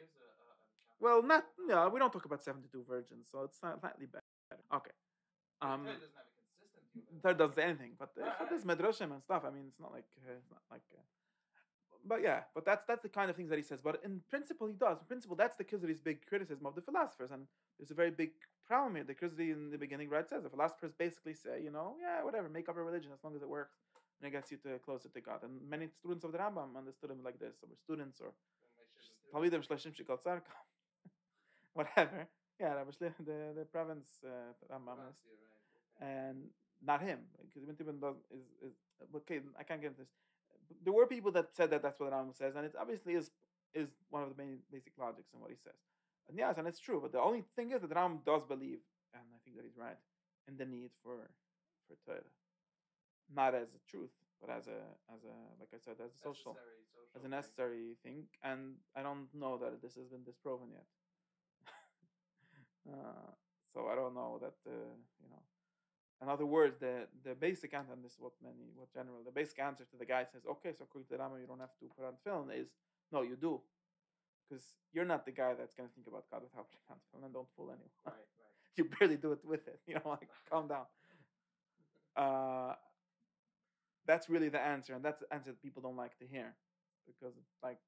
Well, not no, we don't talk about 72 virgins, so it's not slightly better. Okay. Doesn't have a consistent view. That doesn't say anything, but there's medrashim and stuff. I mean, it's not like but yeah, but that's the kind of things that he says. But in principle, he does. In principle, that's the Kizri's big criticism of the philosophers, and there's a very big problem here. The Kizri in the beginning, right, says the philosophers basically say, yeah, whatever, make up a religion as long as it works and it gets you to closer to God. And many students of the Rambam understood him like this, or students, or Talmidim Shlashim Shikal Tzarka, whatever. Yeah, that was the province Rambam is, and not him, because Ibn Tibban is okay. I can't get into this. There were people that said that that's what the Rambam says, and it obviously is one of the main basic logics in what he says. And yes, and it's true. But the only thing is that the Rambam does believe, and I think that he's right, in the need for Torah, not as a truth, but as a like I said, as a social as a necessary thing. And I don't know that this has been disproven yet. So I don't know that In other words, the basic answer, and this is what the basic answer to the guy says, okay, so according to the Rama, you don't have to put on film, is no, you do. Because you're not the guy that's going to think about God without putting on film, and don't fool anyone. Right. You barely do it with it. Calm down. That's really the answer, and that's the answer that people don't like to hear, because it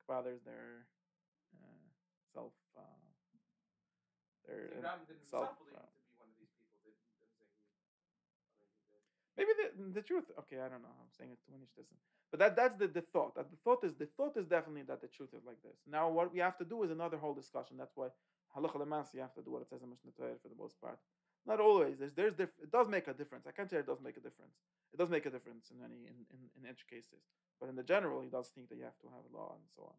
bothers their self. Their self. Maybe the truth. Okay, I don't know. I'm saying it too much. But that's the thought. The thought is definitely that the truth is like this. Now, what we have to do is another whole discussion. That's why halacha l'maaseh, you have to do what it says in Mishnah Torah for the most part. Not always. It does make a difference. I can't say it does make a difference. It does make a difference in edge cases. But in the general, he does think that you have to have a law and so on.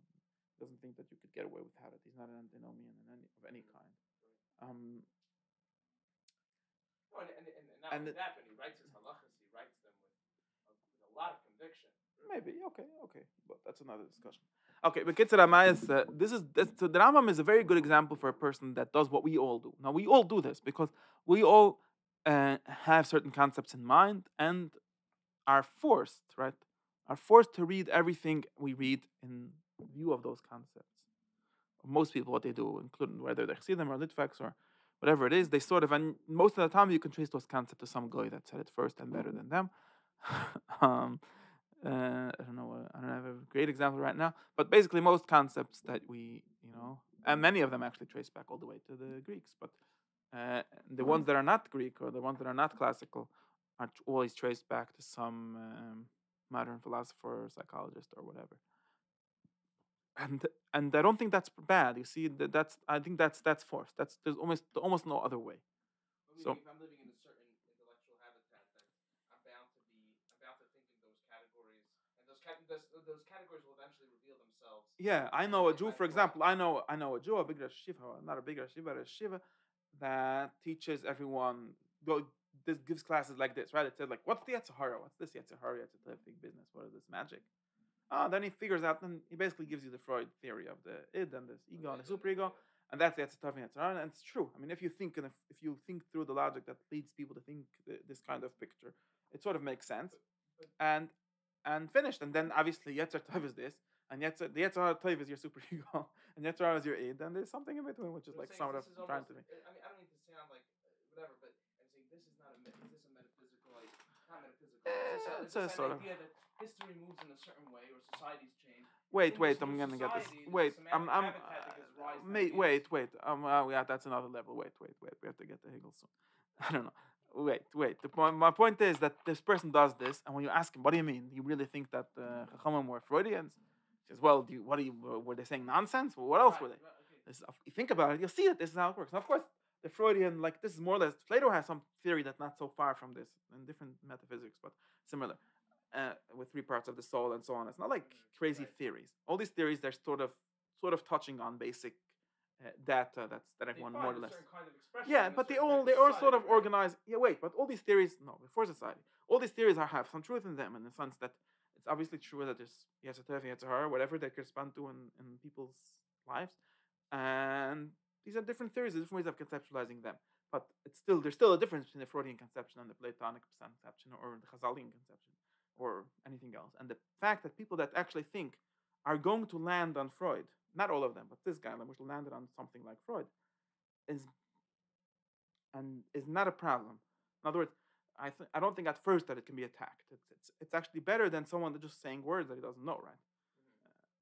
He doesn't think that you could get away without it. He's not an antinomian of any kind. Not only that, when he writes his halachas, he writes them with a lot of conviction. Maybe okay, but that's another discussion. Okay, but Kitzur Amayas, so the Rambam is a very good example for a person that does what we all do. Now we all do this because we all have certain concepts in mind and are forced to read everything we read in view of those concepts. Most people, what they do, including whether they're Chassidim or Litvaks or whatever it is, they sort of, and most of the time you can trace those concepts to some guy that said it first and better than them. I don't know. I don't have a great example right now, but basically most concepts that we, and many of them actually trace back all the way to the Greeks. But the ones that are not Greek or the ones that are not classical are always traced back to some modern philosopher or psychologist or whatever. And I don't think that's bad. You see, I think that's forced. There's almost no other way. So if I'm living in a certain intellectual habitat, that I'm bound to think in those categories, and those categories will eventually reveal themselves. Yeah, I know a Jew, for example. I know a Jew, a big Shiva, not a big Shiva, but a Shiva that teaches everyone. This gives classes like this, right? It says what's the Yetzirah? What's this Yetzirah? It's a big business. What is this magic? Then he figures out, and he basically gives you the Freud theory of the id and this ego and the superego, and that's Yetzirah and Yetzirah, and it's true. I mean, if you think through the logic that leads people to think this kind of picture, it sort of makes sense, and finished. And then obviously Yetzirah is this, and the Yetzirah is your superego, and Yetzirah is your id, and there's something in between, which is sort of trying to be. I mean, I don't need to sound like whatever, but I'm saying this is not a myth. Is this a metaphysical? Not metaphysical. It's a sort of idea that history moves in a certain way or societies change. Wait, I'm gonna get this. Wait, wait. Yeah, that's another level. Wait. We have to get to Hegel soon. I don't know. Wait. My point is that this person does this, and when you ask him, what do you mean? Do you really think that Chachamim were Freudians? He says, well, were they saying nonsense? Well, what else were they? If you think about it, you'll see that this is how it works. Now, of course, the Freudian, this is more or less, Plato has some theory that's not so far from this, in different metaphysics, but similar, with 3 parts of the soul and so on. It's not like crazy theories. All these theories, they're sort of touching on basic data that everyone more or less. Yeah, but they all sort of organized. Yeah, wait, but all these theories, no, before society, all these theories have some truth in them, in the sense that it's obviously true that there's Yetzirah, Yetzirah, whatever they correspond to in people's lives, and these are different theories, different ways of conceptualizing them. But there's still a difference between the Freudian conception and the Platonic conception, or the Chazalian conception, or anything else. And the fact that people that actually think are going to land on Freud, not all of them, but this guy, which landed on something like Freud, is not a problem. In other words, I don't think at first that it can be attacked. It's actually better than someone that's just saying words that he doesn't know, right?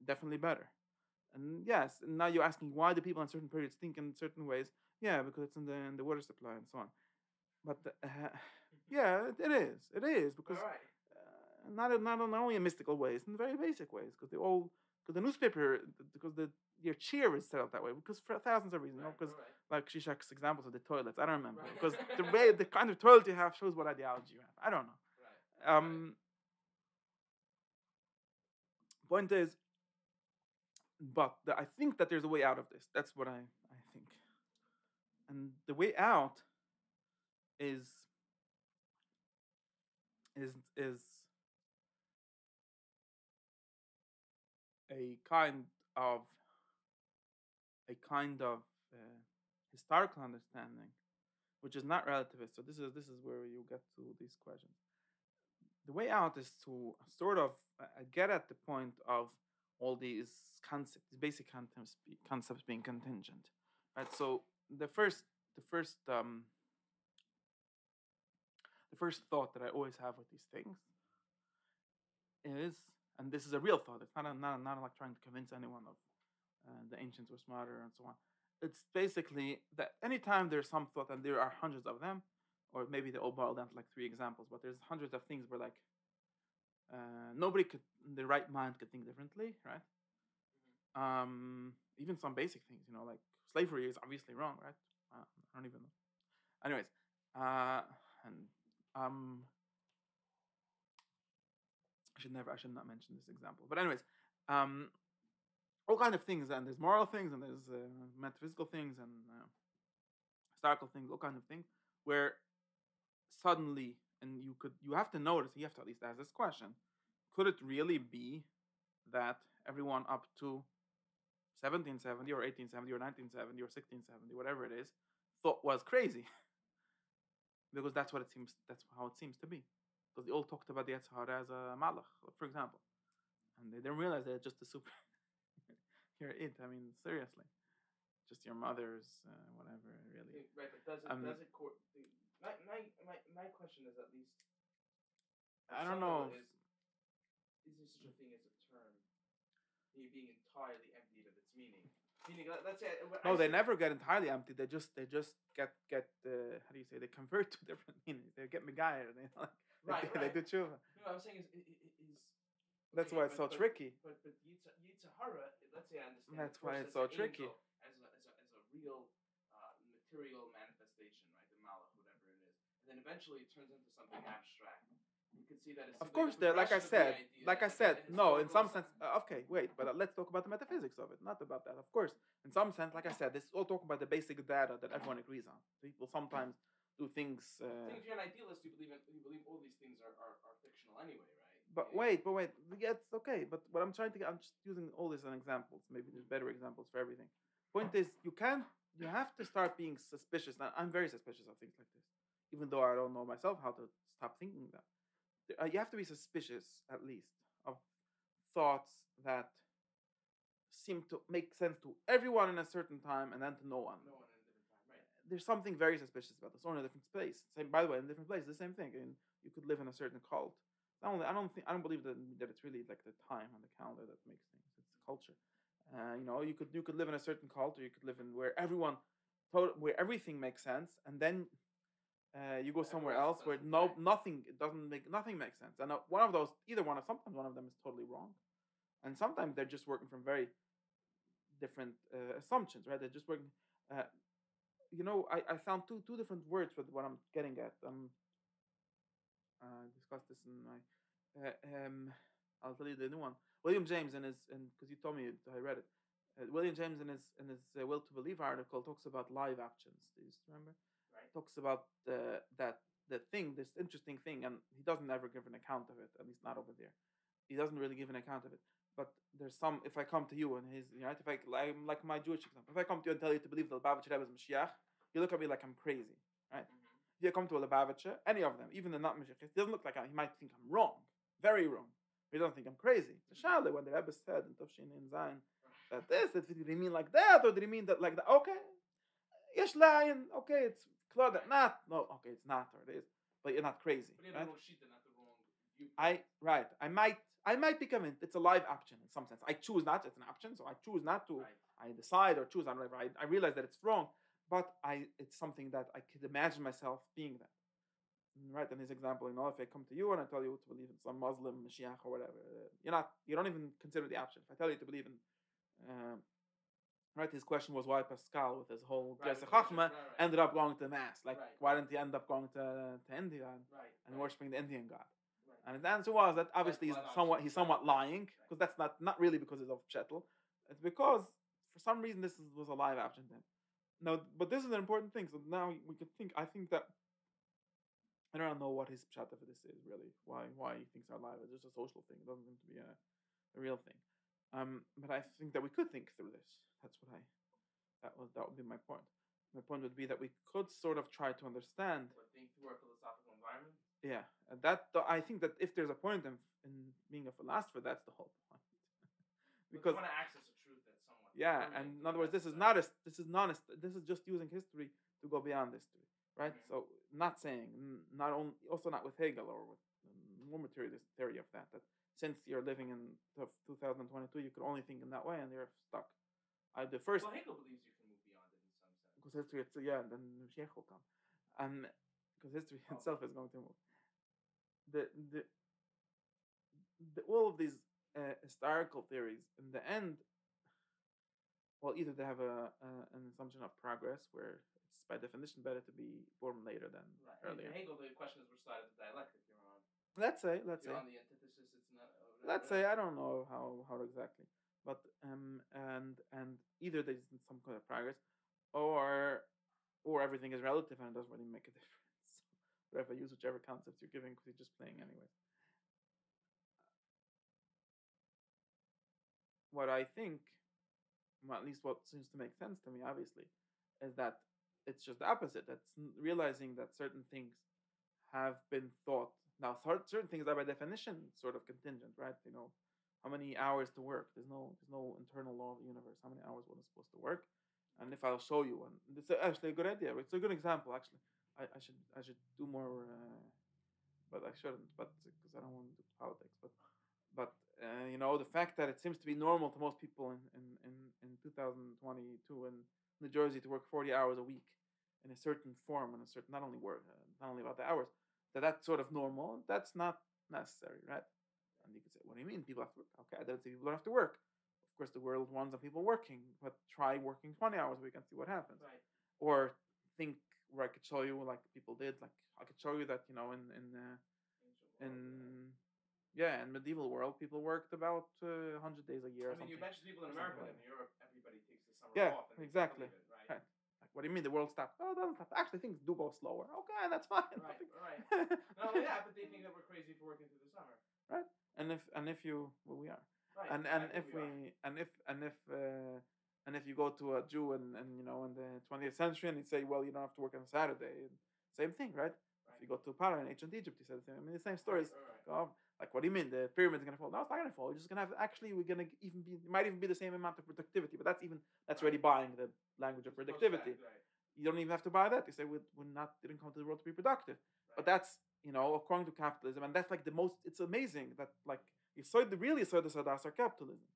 Definitely better. And yes, and now you're asking why do people in certain periods think in certain ways? Yeah, because it's in the water supply and so on. But yeah, it is because not only in mystical ways, in very basic ways, because the newspaper, because your cheer is set up that way, because for thousands of reasons, because like Shishak's examples of the toilets, I don't remember, because the kind of toilet you have shows what ideology you have. I don't know. Point is, but I think that there's a way out of this. That's what I think, and the way out is is a kind of historical understanding, which is not relativist. So this is where you get to these questions. The way out is to sort of get at the point of all these concepts, these basic concepts being contingent, right? So the first thought that I always have with these things is, and this is a real thought. It's not like trying to convince anyone of the ancients were smarter and so on. It's basically that anytime there's some thought, and there are hundreds of them, or maybe they all boil down to like 3 examples, but there's hundreds of things where like nobody could, in the right mind, could think differently, right? Even some basic things, like slavery is obviously wrong, right? I don't even know. Anyways, and I should not mention this example, but anyways, all kind of things, and there's moral things, and there's metaphysical things, and historical things, all kind of things, where suddenly, and you have to notice, you have to at least ask this question: could it really be that everyone up to 1770 or 1870 or 1970 or 1670, whatever it is, thought was crazy? Because that's how it seems to be. Because they all talked about the Yetzirah as a malach, for example, and they didn't realize that it's just a super. You're it. I mean, seriously, just your mother's whatever. Really. Right, but does it? My question is, at least I don't know. Is there such a thing as a term being entirely emptied of its meaning? Meaning, let's say. No, they never get entirely empty. They just get how do you say? They convert to different meanings. They get megayer. They do tshuva. No, what I'm saying is. That's why it's so tricky. But Yitzhahara, let's say I understand. That's why it's so tricky. As a real material manifestation, right? The malach, whatever it is, and then eventually it turns into something abstract. You can see that it's. Of course, like I said, no. In some sense, okay, wait, but let's talk about the metaphysics of it, not about that. Of course, in some sense, like I said, this is all talking about the basic data that everyone agrees on. People sometimes do things. If you're an idealist, you believe all these things are fictional anyway, right? But wait. Yeah, it's okay. But what I'm I'm just using all this as examples. Maybe there's better examples for everything. Point is, you have to start being suspicious. And I'm very suspicious of things like this, even though I don't know myself how to stop thinking that. You have to be suspicious, at least, of thoughts that seem to make sense to everyone in a certain time and then to no one. No one in a different time, right? There's something very suspicious about this, or in a different place. By the way, in a different place, the same thing. And you could live in a certain cult. I don't believe that it's really like the time on the calendar that makes things. It's culture. You could live in a certain cult, or you could live in where everything makes sense, and then you go somewhere else where nothing makes sense. And sometimes one of them is totally wrong, and sometimes they're just working from very different assumptions, right? They're just working. I found two different words for what I'm getting at. I discussed this in my. I'll tell you the new one. William James because you told me I read it. William James in his Will to Believe article talks about live actions. Do you remember? Right. Talks about this interesting thing, and he doesn't ever give an account of it. At least not over there. He doesn't really give an account of it. but there's some. If I come to you and his, right? If I like my Jewish example, if I come to you and tell you to believe the Lubavitcher Rebbe is Mashiach, you look at me like I'm crazy, right? Mm-hmm. If you come to a Lubavitcher, any of them, even the not Mashiach, he doesn't look like he might think I'm wrong, very wrong. He doesn't think I'm crazy. It's a shale when the Rebbe said in Tafshin in Zayin that did he mean like that or did he mean that like that? Okay, Yesh Lion, okay, it's clear that not. No, okay, it's not or it is, but you're not crazy, But you right? have the wrong sheet and not the wrong viewpoint. Right. I might be convinced. It's a live option in some sense. I choose not. It's an option, so I choose not to. Right. I decide or choose on whatever. I realize that it's wrong, but it's something that I could imagine myself being that. Right. In his example, if I come to you and I tell you to believe in some Muslim Mashiach or whatever, you don't even consider the option. If I tell you to believe in, right, his question was why Pascal with his whole Gersa Chachma ended up going to mass. Like, why didn't he end up going to India and worshiping the Indian god? And his answer was that obviously he's somewhat lying, because that's not really because he's of Pshetel. It's because for some reason was a live option to him. No, but this is an important thing. So now we could think. I think that I don't know what his Pshat for this is really. Why he thinks our live is just a social thing. It doesn't seem to be a real thing. But I think that we could think through this. That would be my point. My point would be that we could sort of try to understand. But think through our philosophical environment. Yeah, and I think that if there's a point in being a philosopher, that's the whole point. Because you want to access a truth that's somewhat. Yeah, and in other words, this is just using history to go beyond history, right? Mm-hmm. So not saying, not only, also not with Hegel or with more materialist theory of that since you're living in 2022, you could only think in that way, and you're stuck. Well, Hegel believes you can move beyond it in some sense. Because history, and then Mashiach will come, and because history itself is going to move. All of these historical theories, in the end, well, either they have an assumption of progress, where it's by definition better to be born later than earlier. In Hegel, the question is which side of the dialectic you're on. Let's say you're on the antithesis. It's not. Let's say I don't know how exactly, but and either there's some kind of progress, or everything is relative and it doesn't really make a difference. Whatever, use whichever concepts you're giving because you're just playing anyway. What I think, well, at least what seems to make sense to me, obviously, is that it's just the opposite. That's realizing that certain things have been thought. Now, certain things are by definition sort of contingent, right? How many hours to work? There's no internal law of the universe. How many hours one is supposed to work? And if I'll show you one, it's actually a good idea. It's a good example, actually. I should do more, but I shouldn't. But because I don't want to do politics. But the fact that it seems to be normal to most people in 2022 in New Jersey to work 40 hours a week in a certain form and a certain not only about the hours, that's sort of normal. That's not necessary, right? And you could say, what do you mean people have to work? Okay, I don't say people don't have to work. Of course, the world wants people working, but try working 20 hours a week and see what happens. Right. Or think where I could show you, like people did, like I could show you that in medieval world, people worked about 100 days a year. You mentioned people in America, and in Europe, everybody takes the summer off. Yeah, exactly. Right. Like, what do you mean the world stopped? Oh, it doesn't stop. Actually, things do go slower. Okay, that's fine. Right. Not only that, but they think that we're crazy for working through the summer. Right. And if you, well, we are. Right. And if you go to a Jew in the 20th century and he'd say, well, you don't have to work on Saturday. Same thing, right? If you go to Paro in ancient Egypt, he said the same. I mean, the same stories. Right. Like, what do you mean the pyramid's gonna fall? No, it's not gonna fall. We're just gonna have it might even be the same amount of productivity, but that's already buying the language of productivity. You don't even have to buy that. You say we didn't come to the world to be productive. Right. But that's according to capitalism, and that's like the most. It's amazing that like you saw the sadas are capitalism.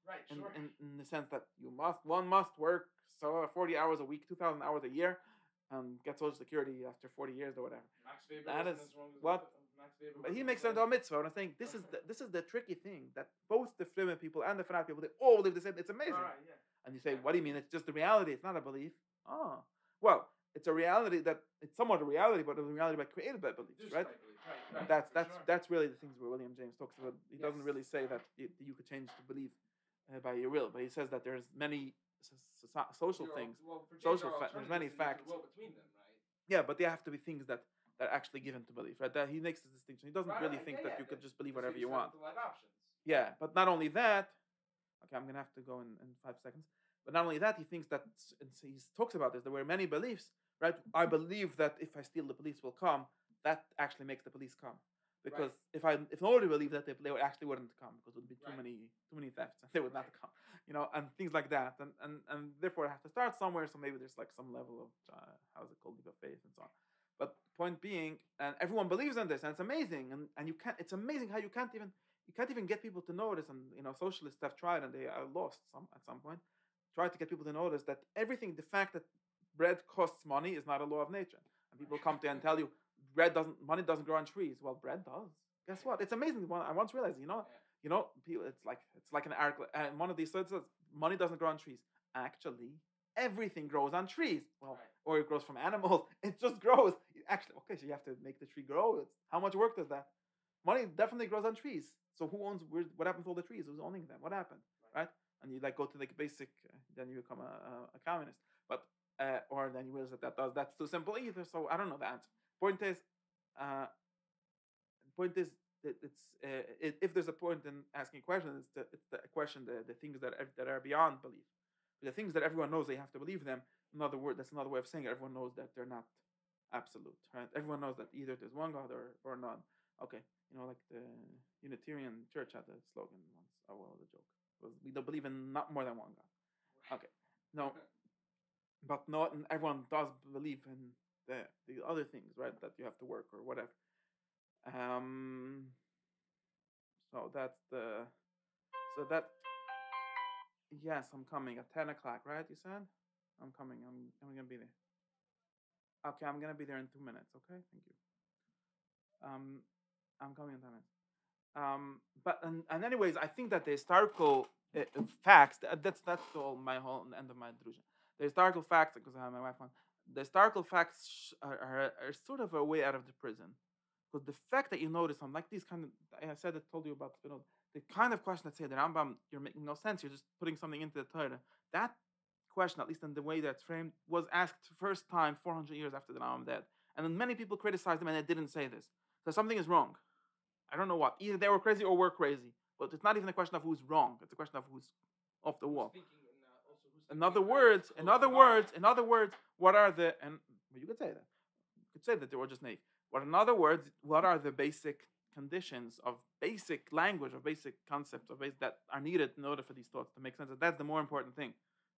Right. Sure. In the sense that one must work 40 hours a week, 2,000 hours a year, and get Social Security after 40 years or whatever. Max Weber that is what. But he makes sense of a mitzvah, and I'm saying this is the tricky thing that both the Frima people and the Fanat people, they all live the same. It's amazing. Right, yeah. And you say, what do you mean? It's just the reality. It's not a belief. Oh, well, it's a reality it's somewhat a reality, but it's a reality created by beliefs, right? Right. That's really the things where William James talks about. He doesn't really say that you could change the belief by your will, but he says that there's many social things. There's many facts. Between them, right? Yeah, but they have to be things that actually given to belief, right? That he makes this distinction. He doesn't really think that you could just believe whatever you want. Live options. Yeah, but not only that. Okay, I'm gonna have to go in 5 seconds. But not only that, he thinks that he talks about this. There were many beliefs, right? I believe that if I steal, the police will come. That actually makes the police come. Because if nobody believed that, they actually wouldn't come because it would be too many thefts and they would not come, and things like that. And therefore, I have to start somewhere. So maybe there's like some level of how is it called, leap of faith and so on. But point being, and everyone believes in this, and it's amazing. And you can't. It's amazing how you can't even get people to notice. And socialists have tried, and they are lost at some point. Tried to get people to notice that the fact that bread costs money is not a law of nature. And people come to you and tell you money doesn't grow on trees. Well, bread does. Guess what? It's amazing. I once realized, people. It's like an article, and one of these says money doesn't grow on trees. Actually, everything grows on trees. Well, or it grows from animals. It just grows. Actually, okay, so you have to make the tree grow. How much work does that? Money definitely grows on trees. So who owns? What happened to all the trees? Who's owning them? What happened? Right? And you go to basic. Then you become a communist. But or then you realize that's too simple either. So I don't know the answer. Point is, uh, point is if there's a point in asking a question, it's the question, the things that are beyond belief, the things that everyone knows they have to believe them. That's another way of saying it. Everyone knows that they're not absolute, right? Everyone knows that either there's one God or none. Okay, like the Unitarian Church had a slogan once. Oh well, the joke was we don't believe in not more than one God. Okay, no, but not and everyone does believe in the other things, right? That you have to work or whatever. Um, so that's the so that yes, I'm coming at 10 o'clock, right? You said I'm coming. I'm gonna be there. Okay, I'm gonna be there in 2 minutes. Okay, thank you. Um, I'm coming in 10 minutes. But and anyways, I think that the historical facts that's my whole end of my delusion. The historical facts, because I have my wife on. The historical facts are sort of a way out of the prison, because the fact that you notice on like these kind of I said I told you about the kind of question that say the Rambam you're making no sense, you're just putting something into the Torah. That question, at least in the way that's framed, was asked first time 400 years after the Rambam dead, and then many people criticized him and they didn't say this. So something is wrong. I don't know what. Either they were crazy or we're crazy. But it's not even a question of who's wrong. It's a question of who's off the wall. In other words, what are the and well, you could say that. You could say that they were just naive. But in other words, what are the basic conditions of basic language, of basic concepts, that are needed in order for these thoughts to make sense? That's the more important thing.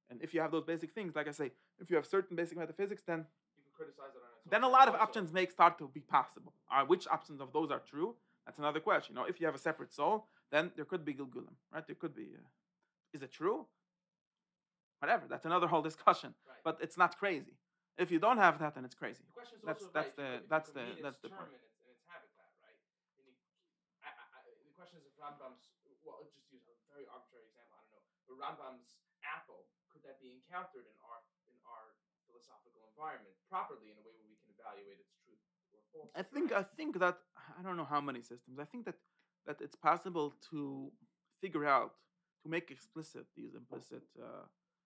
And if you have those basic things, like I say, if you have certain basic metaphysics, then you can criticize it on its own. Then a lot of options make start to be possible. Which options of those are true? That's another question. If you have a separate soul, then there could be Gilgulim, right? There could be. Is it true? Whatever. That's another whole discussion. Right. But it's not crazy. If you don't have that, then it's crazy. The question is That's also that's right. the that's the the that's the term point. in its habitat, right? Meaning, the question is if Rambam's let's just use a very arbitrary example. I don't know, but Rambam's apple, could that be encountered in our philosophical environment properly in a way where we can evaluate its truth or falsity? I think that I don't know how many systems. I think that it's possible to figure out to make explicit these implicit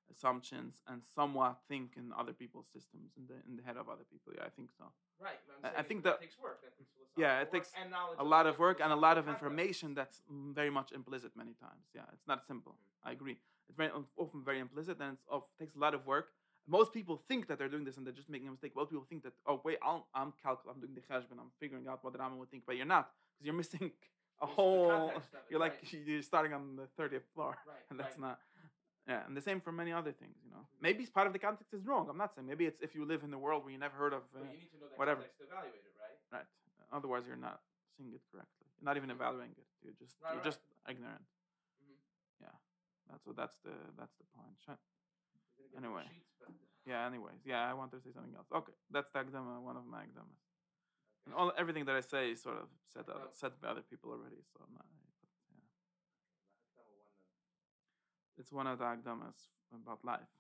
assumptions and somewhat think in other people's systems in the head of other people. Yeah, I think so. Right. I think that takes work. That takes philosophical yeah, it work takes and knowledge a lot of work and a lot of concepts. information that's very much implicit many times. Yeah, it's not simple. I agree. It's very often very implicit and it takes a lot of work. Most people think that they're doing this and they're just making a mistake. Most people think that wait, I'm doing the cheshbon, I'm figuring out what the Rama would think, but you're not because you're missing a whole. You're like you're starting on the 30th floor, and that's not. Yeah, and the same for many other things. Maybe part of the context is wrong. I'm not saying maybe it's if you live in a world where you never heard of. But you need to know that whatever. context to evaluate it, right? Right. Otherwise, you're not seeing it correctly. You're not even evaluating it. You're just ignorant. Mm-hmm. Yeah. That's the point. Anyway. Sheets, but... Yeah. Anyways. Yeah. I wanted to say something else. Okay. That's the Agdama, one of my Agdamas. Okay. And everything that I say is sort of said by other people already. So I'm not. But, yeah. It's one of the Agdamas about life.